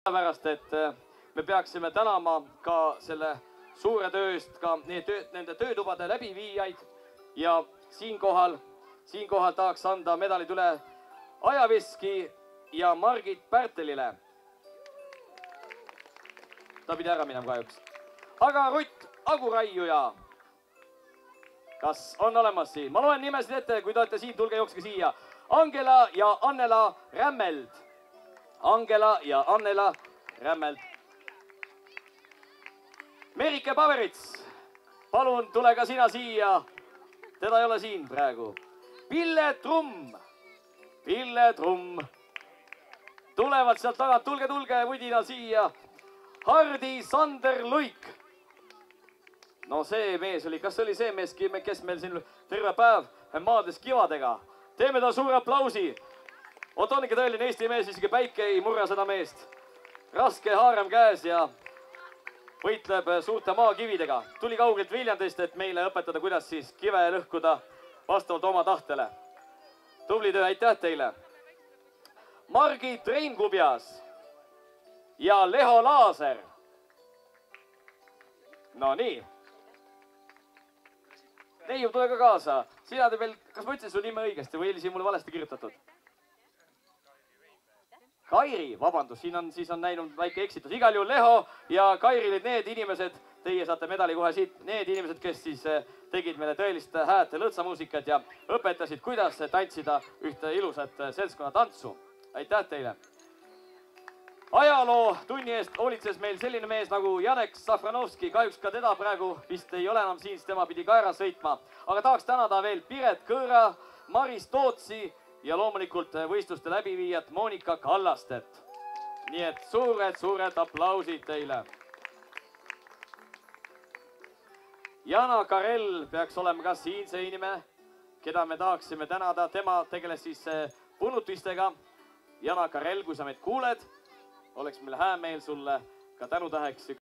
Sellepärast, et me peaksime tänama ka selle suure töö eest ka nende töötubade läbiviijaid ja siinkohal tahaks anda medalid üle Ajaveski ja Margit Pärtelile. Ta pidi ära minema kahjuks. Aga Rutt Aguraiuja, kas on olemas siin? Ma loen nimesid ette, kui te olete siin, tulge jookske siia. Angela ja Annela Rämmeld. Angela ja Annela Rämmeld. Merike Paverits, palun tule ka sina siia. Teda ei ole siin praegu. Pille Trumm. Pille Trumm. Tulevad sealt tagant, tulge mudina siia. Hardi Sander Luik. No see mees oli, kas oli see mees, kes meil siin terve päev maadles kivadega? Teeme ta suure aplausi. Oot on ikka tõeline Eesti mees, isegi päike ei murra seda meest. Raske haarem käes ja võitleb suurte maakividega. Tuli kaugelt Viljandist, et meile õpetada, kuidas siis kive lõhkuda vastavalt oma tahtele. Tubli töö, aitäh teile. Margit Reinkubjas ja Leho Laaser. No nii. Neiu, tule ka kaasa. Sina te veel, kas ma ütlesin su nime õigesti või oli siin mulle valesti kirjutatud? Kairi, vabandust, siis on näinud väike eksitus. Igal juhul Leho ja Kairi olid need inimesed, teie saate medali kohe siit, need inimesed, kes siis tegid meile tõelist hääd lõõtsamuusikat ja õpetasid, kuidas tantsida ühte ilusat seltskonnatantsu. Aitäh teile! Ajaloo tunni eest hoolitses meil selline mees nagu Janek Safranovski. Kahjuks ka teda praegu vist ei ole enam siin, sest tema pidi Kaeras sõitma. Aga tahaks tänada veel Piret Kõõra, Maris Tootsi ja loomulikult võistluste läbiviijat Monika Kallastet. Nii et suured aplausid teile. Jana Karel peaks olema ka siin see inimene, keda me tahaksime tänada. Tema tegeles siis punutistega. Jana Karel, kui sa meid kuuled, oleks meil hää meel sulle ka tänutäheks